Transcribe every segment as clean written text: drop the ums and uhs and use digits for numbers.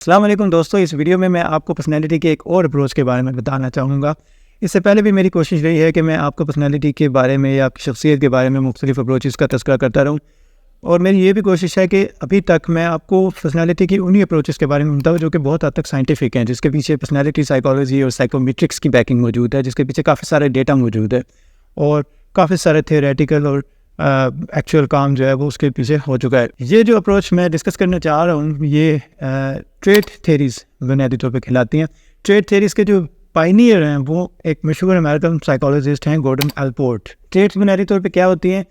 السلام علیکم دوستو، اس ویڈیو میں آپ کو پرسنالٹی کے ایک اور اپروچ کے بارے میں بتانا چاہوں گا۔ اس سے پہلے بھی میری کوشش رہی ہے کہ میں آپ کو پرسنالٹی کے بارے میں یا آپ کی شخصیت کے بارے میں مختلف اپروچز کا تذکرہ کرتا رہوں، اور میری یہ بھی کوشش ہے کہ ابھی تک میں آپ کو پرسنالٹی کی انہی اپروچز کے بارے میں بتاؤں جو کہ بہت حد تک سائنٹیفک ہیں، جس کے پیچھے پرسنالٹی سائیکالوجی اور سائیکومیٹرکس کی بیکنگ موجود ہے، جس کے پیچھے کافی سارے ڈیٹا موجود ہے اور کافی سارے تھیوریٹیکل اور ایکچوئل کام جو ہے وہ اس کے پیچھے ہو چکا ہے۔ یہ جو اپروچ میں ڈسکس کرنا چاہ رہا ہوں یہ ٹریٹ تھیریز بنیادی طور پہ کھلاتی ہیں۔ ٹریٹ تھیریز کے جو پائنیئر ہیں وہ ایک مشہور امریکن سائیکالوجسٹ ہیں، گورڈن الپورٹ۔ ٹریٹس بنیادی طور پہ کیا ہوتی ہیں؟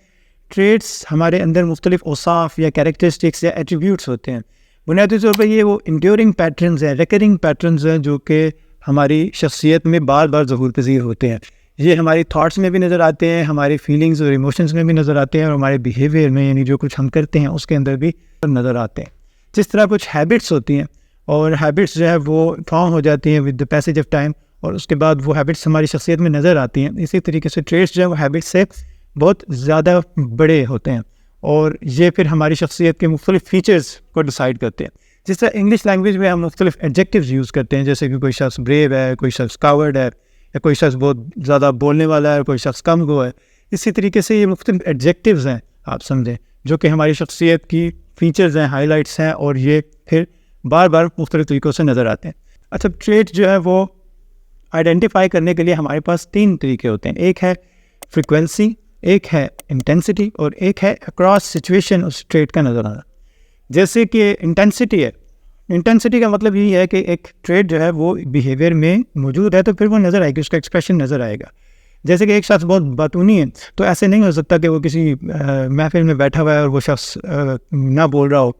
ٹریٹس ہمارے اندر مختلف اوصاف یا کیریکٹرسٹکس یا ایٹریبیوٹس ہوتے ہیں۔ بنیادی طور پہ یہ وہ انڈیورنگ پیٹرنز ہیں، ریکرنگ پیٹرنز ہیں جو کہ ہماری شخصیت میں بار بار ظہور پذیر ہوتے ہیں۔ یہ ہماری تھاٹس میں بھی نظر آتے ہیں، ہماری فیلنگز اور ایموشنز میں بھی نظر آتے ہیں، اور ہمارے بیہیویئر میں یعنی جو کچھ ہم کرتے ہیں اس کے اندر بھی نظر آتے ہیں۔ جس طرح کچھ ہیبٹس ہوتی ہیں اور ہیبٹس جو ہے وہ فارم ہو جاتی ہیں with the passage of time, اور اس کے بعد وہ ہیبٹس ہماری شخصیت میں نظر آتی ہیں، اسی طریقے سے ٹریٹس جو ہے وہ ہیبٹس سے بہت زیادہ بڑے ہوتے ہیں، اور یہ پھر ہماری شخصیت کے مختلف فیچرز کو ڈیسائیڈ کرتے ہیں۔ جس طرح انگلش لینگویج میں ہم مختلف ایڈجیکٹیوز یوز کرتے ہیں، جیسے کہ کوئی شخص بریو ہے، کوئی شخص کاورڈ ہے، یا کوئی شخص بہت زیادہ بولنے والا ہے، کوئی شخص کم گو ہے۔ اسی طریقے سے یہ مختلف ایڈجیکٹیوز ہیں آپ سمجھیں جو کہ ہماری شخصیت کی فیچرز ہیں، ہائی لائٹس ہیں، اور یہ پھر بار بار مختلف طریقوں سے نظر آتے ہیں۔ اچھا، ٹریٹ جو ہے وہ آئیڈینٹیفائی کرنے کے لیے ہمارے پاس 3 طریقے ہوتے ہیں۔ ایک ہے فریکوینسی، ایک ہے انٹینسٹی، اور ایک ہے اکراس سچویشن اس ٹریٹ کا نظر آنا۔ جیسے کہ انٹینسٹی ہے، انٹینسٹی کا مطلب یہی ہے کہ ایک ٹریٹ جو ہے وہ بیہیویئر میں موجود ہے تو پھر وہ نظر آئے گی، اس کا ایکسپریشن نظر آئے گا۔ جیسے کہ ایک شخص بہت باتونی ہے تو ایسے نہیں ہو سکتا کہ وہ کسی محفل میں بیٹھا ہوا ہے اور وہ شخص نہ بول رہا ہو،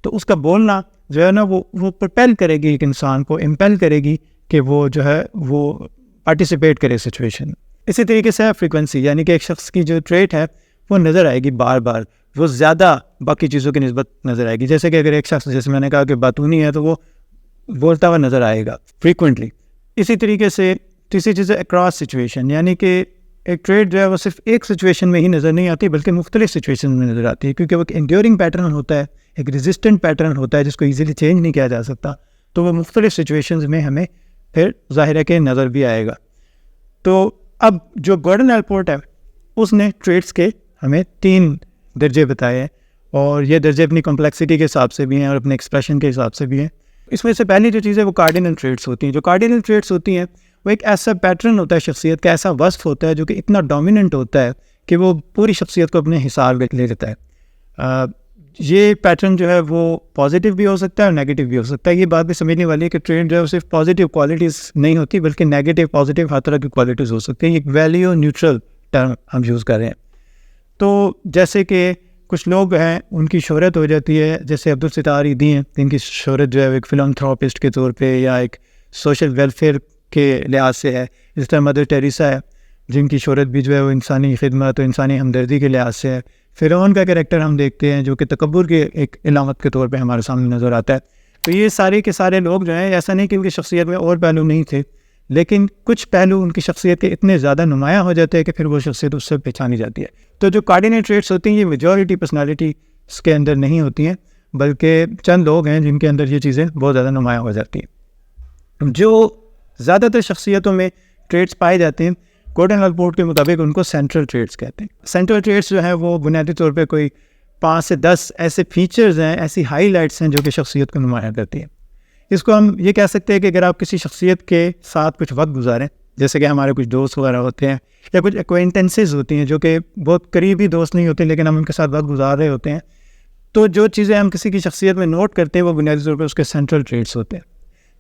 تو اس کا بولنا جو ہے نا وہ پرپیل کرے گی، ایک انسان کو امپیل کرے گی کہ وہ جو ہے وہ پارٹیسپیٹ کرے سچویشن۔ اسی طریقے سے فریکوینسی، یعنی کہ ایک شخص کی جو ٹریٹ ہے وہ نظر آئے گی بار بار، وہ زیادہ باقی چیزوں کی نسبت نظر آئے گی۔ جیسے کہ اگر ایک شخص، جیسے میں نے کہا کہ باتونی ہے، تو وہ بولتا ہوا نظر آئے گا فریکوینٹلی۔ اسی طریقے سے تیسری چیز ہے اکراس سچویشن، یعنی کہ ایک ٹریٹ جو ہے وہ صرف ایک سچویشن میں ہی نظر نہیں آتی بلکہ مختلف سچویشن میں نظر آتی ہے، کیونکہ وہ ایک انڈیورنگ پیٹرن ہوتا ہے، ایک ریزسٹنٹ پیٹرن ہوتا ہے جس کو ایزیلی چینج نہیں کیا جا سکتا، تو وہ مختلف سچویشنز میں ہمیں پھر ظاہر ہے کہ نظر بھی آئے گا۔ تو اب جو گورڈن الپورٹ ہے اس نے ٹریٹس کے ہمیں 3 درجے بتائے ہیں، اور یہ درجے اپنی کمپلیکسٹی کے حساب سے بھی ہیں اور اپنے ایکسپریشن کے حساب سے بھی ہیں۔ اس میں سے پہلی جو چیز ہے وہ کارڈینل ٹریٹس ہوتی ہیں۔ جو کارڈینل ٹریٹس ہوتی ہیں وہ ایک ایسا پیٹرن ہوتا ہے شخصیت کا، ایسا وصف ہوتا ہے جو کہ اتنا ڈومیننٹ ہوتا ہے کہ وہ پوری شخصیت کو اپنے حساب میں لے لیتا ہے۔ یہ پیٹرن جو ہے وہ پازیٹیو بھی ہو سکتا ہے اور نیگیٹیو بھی ہو سکتا ہے۔ یہ بات بھی سمجھنے والی ہے کہ ٹریٹ جو ہے وہ صرف پازیٹیو کوالٹیز نہیں ہوتی بلکہ نیگیٹیو پازیٹیو ہر طرح کی کوالٹیز ہو سکتی ہیں۔ ایک ویلیو نیوٹرل ٹرم ہم یوز کر رہے ہیں۔ تو جیسے کہ کچھ لوگ ہیں ان کی شہرت ہو جاتی ہے، جیسے عبدالستار ایدھی ہیں، جن کی شہرت جو ہے ایک فلانتھراپسٹ کے طور پہ یا ایک سوشل ویلفیئر کے لحاظ سے ہے۔ اس طرح مدر ٹیریسا ہے جن کی شہرت بھی جو ہے وہ انسانی خدمت اور انسانی ہمدردی کے لحاظ سے ہے۔ فرعون کا کریکٹر ہم دیکھتے ہیں جو کہ تکبر کے ایک علامت کے طور پہ ہمارے سامنے نظر آتا ہے۔ تو یہ سارے کے سارے لوگ جو ہیں، ایسا نہیں کہ ان کی شخصیت میں اور پہلو نہیں تھے، لیکن کچھ پہلو ان کی شخصیت کے اتنے زیادہ نمایاں ہو جاتے ہیں کہ پھر وہ شخصیت اس سے پہچانی جاتی ہے۔ تو جو کارڈینل ٹریٹس ہوتی ہیں یہ میجورٹی پرسنالٹی اس کے اندر نہیں ہوتی ہیں، بلکہ چند لوگ ہیں جن کے اندر یہ چیزیں بہت زیادہ نمایاں ہو جاتی ہیں۔ جو زیادہ تر شخصیتوں میں ٹریٹس پائے جاتے ہیں، گورڈن الپورٹ کے مطابق ان کو سینٹرل ٹریٹس کہتے ہیں۔ سینٹرل ٹریٹس جو ہیں وہ بنیادی طور پہ کوئی 5 سے 10 ایسے فیچرز ہیں، ایسی ہائی لائٹس ہیں جو کہ شخصیت کو نمایاں کرتی ہیں۔ اس کو ہم یہ کہہ سکتے ہیں کہ اگر آپ کسی شخصیت کے ساتھ کچھ وقت گزاریں، جیسے کہ ہمارے کچھ دوست وغیرہ ہوتے ہیں یا کچھ ایکوینٹنسز ہوتی ہیں جو کہ بہت قریبی دوست نہیں ہوتے لیکن ہم ان کے ساتھ وقت گزار رہے ہوتے ہیں، تو جو چیزیں ہم کسی کی شخصیت میں نوٹ کرتے ہیں وہ بنیادی طور پہ اس کے سینٹرل ٹریٹس ہوتے ہیں۔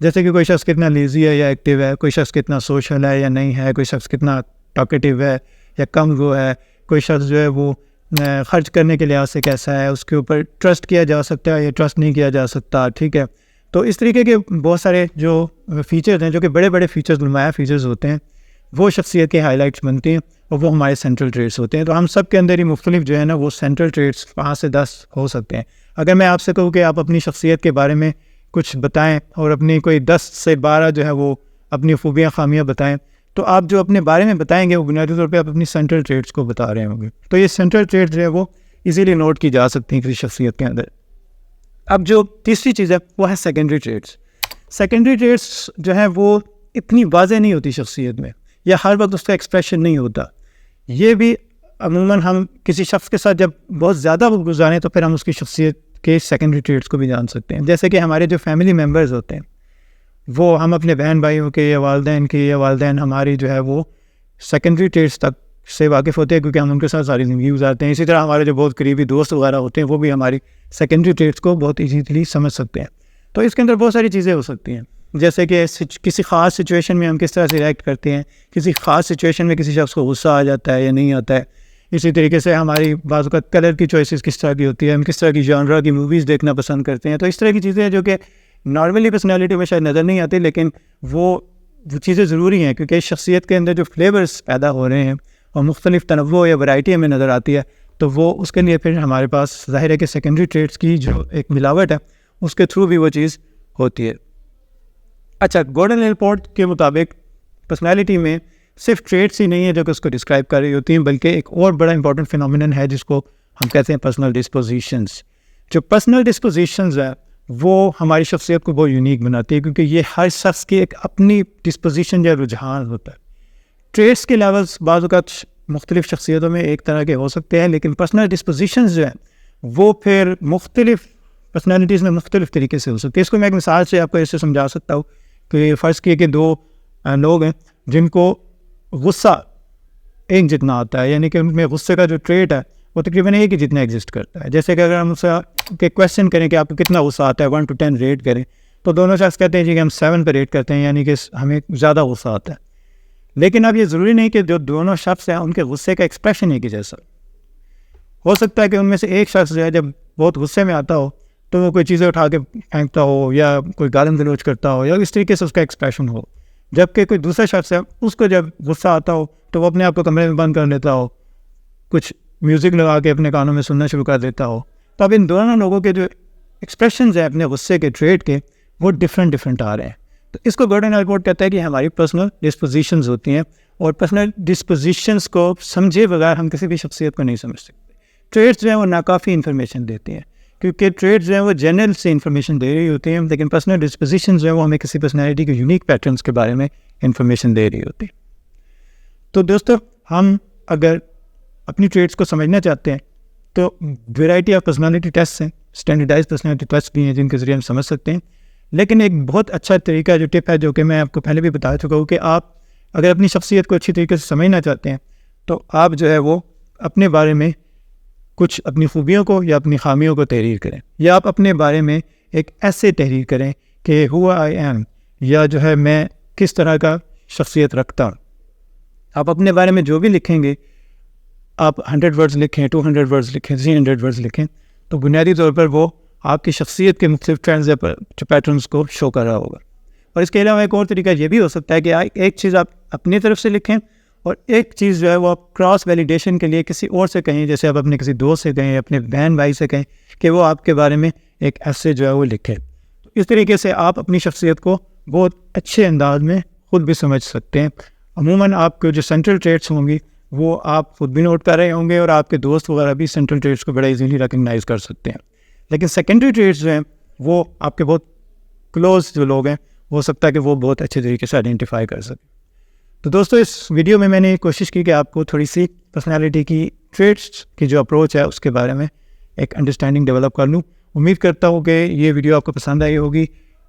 جیسے کہ کوئی شخص کتنا لیزی ہے یا ایکٹیو ہے، کوئی شخص کتنا سوشل ہے یا نہیں ہے، کوئی شخص کتنا ٹاکیٹیو ہے یا کم گو ہے، کوئی شخص جو ہے وہ خرچ کرنے کے لحاظ سے کیسا ہے، اس کے اوپر ٹرسٹ کیا جا سکتا ہے یا ٹرسٹ نہیں کیا جا سکتا، ٹھیک ہے۔ تو اس طریقے کے بہت سارے جو فیچرز ہیں جو کہ بڑے بڑے فیچرز، نمایاں فیچرز ہوتے ہیں، وہ شخصیت کے ہائی لائٹس بنتی ہیں اور وہ ہمارے سینٹرل ٹریٹس ہوتے ہیں۔ تو ہم سب کے اندر ہی مختلف جو ہے نا وہ سینٹرل ٹریٹس 5 سے 10 ہو سکتے ہیں۔ اگر میں آپ سے کہوں کہ آپ اپنی شخصیت کے بارے میں کچھ بتائیں اور اپنی کوئی 10 سے 12 جو ہے وہ اپنی خوبیاں خامیاں بتائیں، تو آپ جو اپنے بارے میں بتائیں گے وہ بنیادی طور پہ آپ اپنی سینٹرل ٹریٹس کو بتا رہے ہوں گے۔ تو یہ سینٹرل ٹریٹ جو ہے وہ ایزیلی نوٹ کی جا سکتی ہیں کسی شخصیت کے اندر۔ اب جو تیسری چیز ہے وہ ہے سیکنڈری ٹریٹس. سیکنڈری ٹریٹس جو ہیں وہ اتنی واضح نہیں ہوتی شخصیت میں, یا ہر وقت اس کا ایکسپریشن نہیں ہوتا. یہ بھی عموماً ہم کسی شخص کے ساتھ جب بہت زیادہ وقت گزاریں تو پھر ہم اس کی شخصیت کے سیکنڈری ٹریٹس کو بھی جان سکتے ہیں. جیسے کہ ہمارے جو فیملی ممبرز ہوتے ہیں وہ ہم اپنے بہن بھائیوں کے یا والدین کے یا والدین ہماری جو ہے وہ سیکنڈری ٹریٹس تک سے واقف ہوتے ہیں, کیونکہ ہم ان کے ساتھ ساری زندگی گزارتے ہیں. اسی طرح ہمارے جو بہت قریبی دوست وغیرہ ہوتے ہیں وہ بھی ہماری سیکنڈری ٹریٹس کو بہت ایزیلی سمجھ سکتے ہیں. تو اس کے اندر بہت ساری چیزیں ہو سکتی ہیں, جیسے کہ کسی خاص سچویشن میں ہم کس طرح سے ریئیکٹ کرتے ہیں, کسی خاص سچویشن میں کسی شخص کو غصہ آ جاتا ہے یا نہیں آتا ہے. اسی طریقے سے ہماری بعض اوقات کلر کی چوائسیز کس طرح کی ہوتی ہے, ہم کس طرح کی جانرا کی موویز دیکھنا پسند کرتے ہیں. تو اس طرح کی چیزیں جو کہ نارملی پرسنالٹی میں شاید نظر نہیں آتی, لیکن وہ چیزیں ضروری ہیں, کیونکہ شخصیت کے اندر جو فلیورز پیدا ہو رہے ہیں اور مختلف تنوع یا ورائٹی ہمیں نظر آتی ہے, تو وہ اس کے لیے پھر ہمارے پاس ظاہر ہے کہ سیکنڈری ٹریٹس کی جو ایک ملاوٹ ہے اس کے تھرو بھی وہ چیز ہوتی ہے. اچھا, گورڈن رپورٹ کے مطابق پرسنالٹی میں صرف ٹریٹس ہی نہیں ہے جو کہ اس کو ڈسکرائب کر رہی ہوتی ہیں, بلکہ ایک اور بڑا امپورٹنٹ فینومینن ہے جس کو ہم کہتے ہیں پرسنل ڈسپوزیشنز. جو پرسنل ڈسپوزیشنز ہیں وہ ہماری شخصیت کو بہت یونیک بناتی ہے, کیونکہ یہ ہر شخص کی ایک اپنی ڈسپوزیشن یا رجحان ہوتا ہے. ٹریٹس کے لیولز بعض اوقات مختلف شخصیتوں میں ایک طرح کے ہو سکتے ہیں, لیکن پرسنل ڈسپوزیشنز جو ہیں وہ پھر مختلف پرسنالٹیز میں مختلف طریقے سے ہو سکتے ہیں. اس کو میں ایک مثال سے آپ کو ایسے سمجھا سکتا ہوں کہ فرض کیے کہ دو لوگ ہیں جن کو غصہ ایک جتنا آتا ہے, یعنی کہ ان میں غصے کا جو ٹریٹ ہے وہ تقریباً ایک ہی جتنا ایگزسٹ کرتا ہے. جیسے کہ اگر ہم اس سے کویشچن کریں کہ آپ کو کتنا غصہ آتا ہے 1 to 10 ریٹ کریں, تو دونوں شخص کہتے ہیں جی کہ ہم 7 پہ ریٹ کرتے ہیں, یعنی کہ ہمیں زیادہ غصہ آتا ہے. لیکن اب یہ ضروری نہیں کہ جو دونوں شخص ہیں ان کے غصے کا ایکسپریشن ایک ہی جیسا ہو سکتا ہے. کہ ان میں سے ایک شخص جو ہے جب بہت غصے میں آتا ہو تو وہ کوئی چیزیں اٹھا کے پھینکتا ہو یا کوئی گالم گلوچ کرتا ہو یا اس طریقے سے اس کا ایکسپریشن ہو, جبکہ کوئی دوسرا شخص ہے اس کو جب غصہ آتا ہو تو وہ اپنے آپ کو کمرے میں بند کر لیتا ہو, کچھ میوزک لگا کے اپنے کانوں میں سننا شروع کر دیتا ہو. تو اب ان دونوں لوگوں کے جو ایکسپریشنز ہیں اپنے غصے کے ٹریٹ کے وہ ڈفرینٹ آ رہے ہیں. تو اس کو گورڈن رپورٹ کہتا ہے کہ ہماری پرسنل ڈسپوزیشنز ہوتی ہیں, اور پرسنل ڈسپوزیشنز کو سمجھے بغیر ہم کسی بھی شخصیت کو نہیں سمجھ سکتے. ٹریٹس جو ہیں وہ ناکافی انفارمیشن دیتے ہیں, کیونکہ ٹریٹس جو ہیں وہ جنرل سے انفارمیشن دے رہی ہوتی ہیں, لیکن پرسنل ڈسپوزیشنز جو ہیں وہ ہمیں کسی پرسنالٹی کے یونیک پیٹرنس کے بارے میں انفارمیشن دے رہی ہوتی ہیں. تو دوستو, ہم اگر اپنی ٹریٹس کو سمجھنا چاہتے ہیں تو ویرائٹی آف پرسنالٹی ٹیسٹ ہیں, اسٹینڈرڈائز پرسنالٹی ٹیسٹ بھی ہیں جن کے ذریعے ہم سمجھ سکتے ہیں. لیکن ایک بہت اچھا طریقہ جو ٹپ ہے جو کہ میں آپ کو پہلے بھی بتا چکا ہوں, کہ آپ اگر اپنی شخصیت کو اچھی طریقے سے سمجھنا چاہتے ہیں تو آپ جو ہے وہ اپنے بارے میں کچھ اپنی خوبیوں کو یا اپنی خامیوں کو تحریر کریں, یا آپ اپنے بارے میں ایک ایسے تحریر کریں کہ ہو آئی ایم, یا جو ہے میں کس طرح کا شخصیت رکھتا ہوں. آپ اپنے بارے میں جو بھی لکھیں گے, آپ 100 ورڈز لکھیں, 200 ورڈز لکھیں, 300 ورڈز لکھیں, تو بنیادی طور پر وہ آپ کی شخصیت کے مختلف ٹرینڈز یا پیٹرنز کو شو کر رہا ہوگا. اور اس کے علاوہ ایک اور طریقہ یہ بھی ہو سکتا ہے کہ ایک چیز آپ اپنی طرف سے لکھیں اور ایک چیز جو ہے وہ آپ کراس ویلیڈیشن کے لیے کسی اور سے کہیں, جیسے آپ اپنے کسی دوست سے کہیں, اپنے بہن بھائی سے کہیں کہ وہ آپ کے بارے میں ایک ایسے جو ہے وہ لکھے. اس طریقے سے آپ اپنی شخصیت کو بہت اچھے انداز میں خود بھی سمجھ سکتے ہیں. عموماً آپ کو جو سینٹرل ٹریٹس ہوں گی وہ آپ خود بھی نوٹ کر رہے ہوں گے, اور آپ کے دوست وغیرہ بھی سینٹرل ٹریٹس کو بڑا ایزیلی ریکگنائز کر سکتے ہیں. لیکن سیکنڈری ٹریٹس جو ہیں وہ آپ کے بہت کلوز جو لوگ ہیں ہو سکتا ہے کہ وہ بہت اچھے طریقے سے آئیڈینٹیفائی کر سکیں. تو دوستو, اس ویڈیو میں نے کوشش کی کہ آپ کو تھوڑی سی پرسنالٹی کی ٹریٹس کی جو اپروچ ہے اس کے بارے میں ایک انڈرسٹینڈنگ ڈیولپ کر لوں. امید کرتا ہوں کہ یہ ویڈیو آپ کو پسند آئی ہوگی.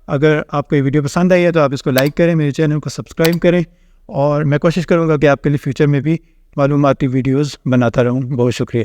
اگر آپ کو یہ ویڈیو پسند آئی ہے تو آپ اس کو لائک کریں, میرے چینل کو سبسکرائب کریں, اور میں کوشش کروں گا کہ آپ کے لیے فیوچر میں بھی معلوماتی ویڈیوز بناتا رہوں. بہت شکریہ.